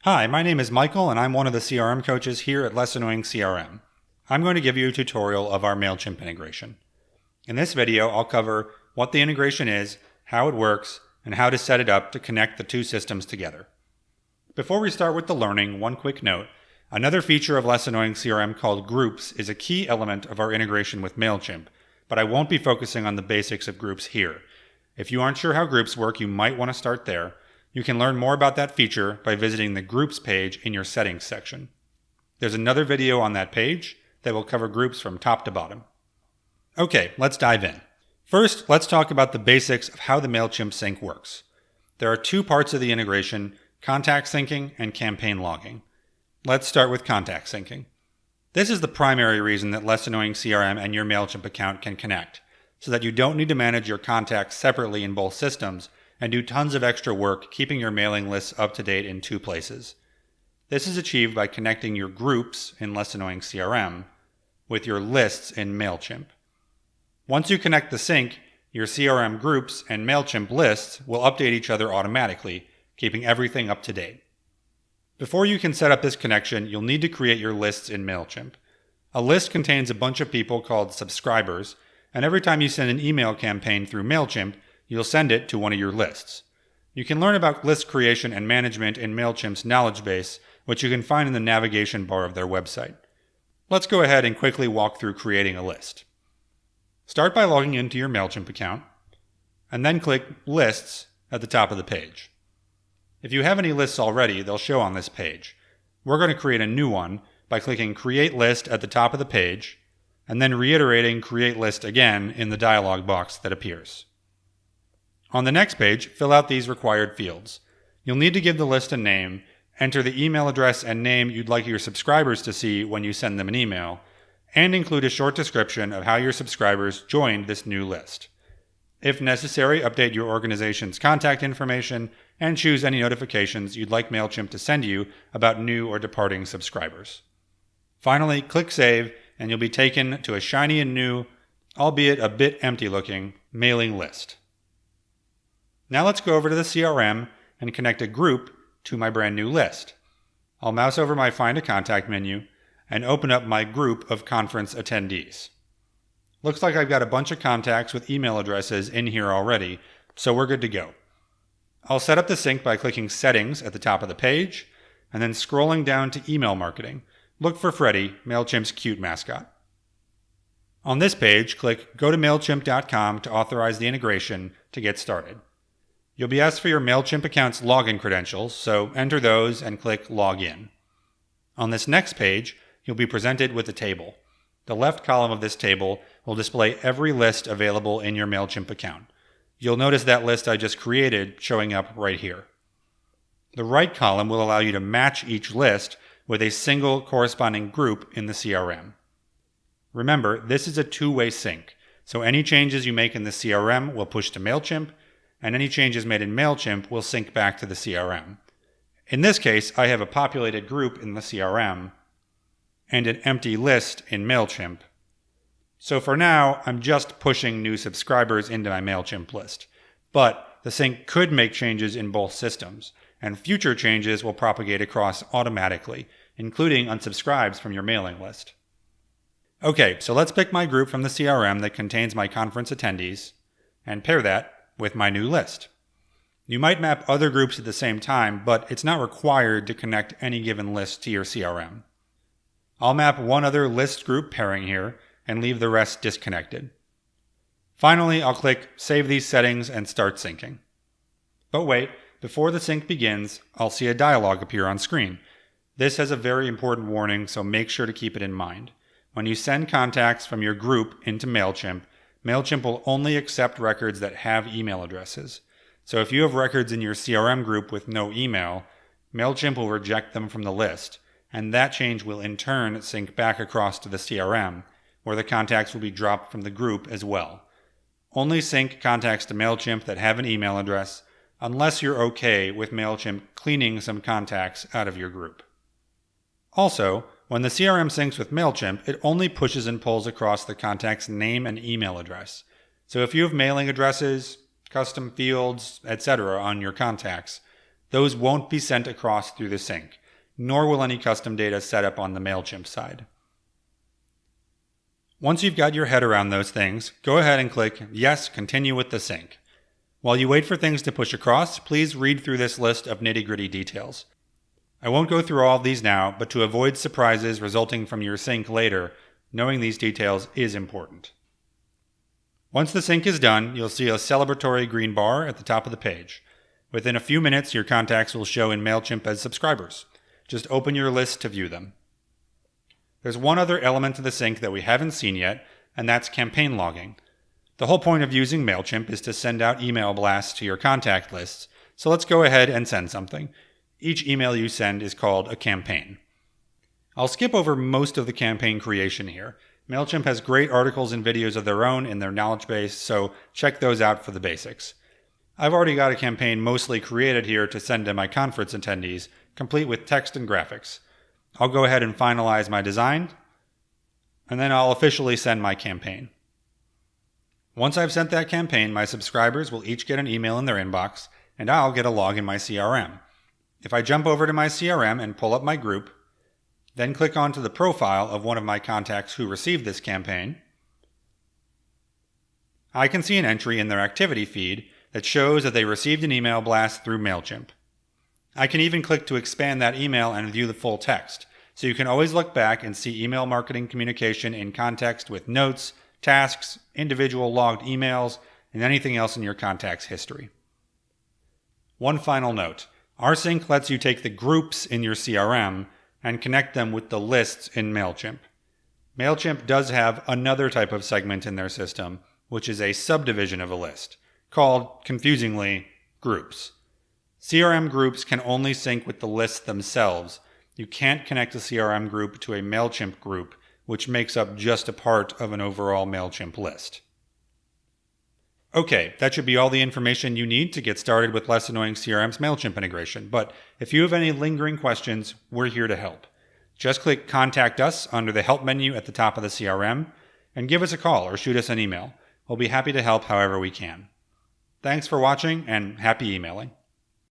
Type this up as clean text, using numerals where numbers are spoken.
Hi, my name is Michael and I'm one of the CRM coaches here at Less Annoying CRM. I'm going to give you a tutorial of our MailChimp integration. In this video, I'll cover what the integration is, how it works, and how to set it up to connect the two systems together. Before we start with the learning, one quick note. Another feature of Less Annoying CRM called Groups is a key element of our integration with MailChimp, but I won't be focusing on the basics of Groups here. If you aren't sure how Groups work, you might want to start there. You can learn more about that feature by visiting the Groups page in your Settings section. There's another video on that page that will cover Groups from top to bottom. Okay, let's dive in. First, let's talk about the basics of how the MailChimp sync works. There are two parts of the integration, contact syncing and campaign logging. Let's start with contact syncing. This is the primary reason that Less Annoying CRM and your MailChimp account can connect, so that you don't need to manage your contacts separately in both systems and do tons of extra work keeping your mailing lists up to date in two places. This is achieved by connecting your groups in Less Annoying CRM with your lists in MailChimp. Once you connect the sync, your CRM groups and MailChimp lists will update each other automatically, keeping everything up to date. Before you can set up this connection, you'll need to create your lists in MailChimp. A list contains a bunch of people called subscribers, and every time you send an email campaign through MailChimp, you'll send it to one of your lists. You can learn about list creation and management in MailChimp's knowledge base, which you can find in the navigation bar of their website. Let's go ahead and quickly walk through creating a list. Start by logging into your MailChimp account, and then click Lists at the top of the page. If you have any lists already, they'll show on this page. We're going to create a new one by clicking Create List at the top of the page, and then reiterating Create List again in the dialog box that appears. On the next page, fill out these required fields. You'll need to give the list a name, enter the email address and name you'd like your subscribers to see when you send them an email, and include a short description of how your subscribers joined this new list. If necessary, update your organization's contact information and choose any notifications you'd like MailChimp to send you about new or departing subscribers. Finally, click Save, and you'll be taken to a shiny and new, albeit a bit empty looking, mailing list. Now let's go over to the CRM and connect a group to my brand new list. I'll mouse over my Find a Contact menu and open up my group of conference attendees. Looks like I've got a bunch of contacts with email addresses in here already, so we're good to go. I'll set up the sync by clicking Settings at the top of the page and then scrolling down to Email Marketing. Look for Freddy, MailChimp's cute mascot. On this page, click Go to MailChimp.com to authorize the integration to get started. You'll be asked for your MailChimp account's login credentials, so enter those and click Login. On this next page, you'll be presented with a table. The left column of this table will display every list available in your MailChimp account. You'll notice that list I just created showing up right here. The right column will allow you to match each list with a single corresponding group in the CRM. Remember, this is a two-way sync, so any changes you make in the CRM will push to MailChimp, and any changes made in MailChimp will sync back to the CRM. In this case, I have a populated group in the CRM and an empty list in MailChimp. So for now, I'm just pushing new subscribers into my MailChimp list. But the sync could make changes in both systems, and future changes will propagate across automatically, including unsubscribes from your mailing list. Okay, so let's pick my group from the CRM that contains my conference attendees and pair that with my new list. You might map other groups at the same time, but it's not required to connect any given list to your CRM. I'll map one other list group pairing here and leave the rest disconnected. Finally, I'll click Save these settings and start syncing. But wait, before the sync begins, I'll see a dialog appear on screen. This has a very important warning, so make sure to keep it in mind. When you send contacts from your group into MailChimp, MailChimp will only accept records that have email addresses. So if you have records in your CRM group with no email, MailChimp will reject them from the list, and that change will in turn sync back across to the CRM, where the contacts will be dropped from the group as well. Only sync contacts to MailChimp that have an email address, unless you're okay with MailChimp cleaning some contacts out of your group. Also, when the CRM syncs with MailChimp, it only pushes and pulls across the contact's name and email address. So if you have mailing addresses, custom fields, etc. on your contacts, those won't be sent across through the sync, nor will any custom data set up on the MailChimp side. Once you've got your head around those things, go ahead and click Yes, continue with the sync. While you wait for things to push across, please read through this list of nitty-gritty details. I won't go through all of these now, but to avoid surprises resulting from your sync later, knowing these details is important. Once the sync is done, you'll see a celebratory green bar at the top of the page. Within a few minutes, your contacts will show in MailChimp as subscribers. Just open your list to view them. There's one other element to the sync that we haven't seen yet, and that's campaign logging. The whole point of using MailChimp is to send out email blasts to your contact lists, so let's go ahead and send something. Each email you send is called a campaign. I'll skip over most of the campaign creation here. MailChimp has great articles and videos of their own in their knowledge base, so check those out for the basics. I've already got a campaign mostly created here to send to my conference attendees, complete with text and graphics. I'll go ahead and finalize my design, and then I'll officially send my campaign. Once I've sent that campaign, my subscribers will each get an email in their inbox, and I'll get a log in my CRM. If I jump over to my CRM and pull up my group, then click onto the profile of one of my contacts who received this campaign, I can see an entry in their activity feed that shows that they received an email blast through MailChimp. I can even click to expand that email and view the full text, so you can always look back and see email marketing communication in context with notes, tasks, individual logged emails, and anything else in your contact's history. One final note. rsync lets you take the groups in your CRM and connect them with the lists in MailChimp. MailChimp does have another type of segment in their system, which is a subdivision of a list, called, confusingly, groups. CRM groups can only sync with the lists themselves. You can't connect a CRM group to a MailChimp group, which makes up just a part of an overall MailChimp list. Okay, that should be all the information you need to get started with Less Annoying CRM's MailChimp integration, but if you have any lingering questions, we're here to help. Just click Contact Us under the Help menu at the top of the CRM, and give us a call or shoot us an email. We'll be happy to help however we can. Thanks for watching, and happy emailing.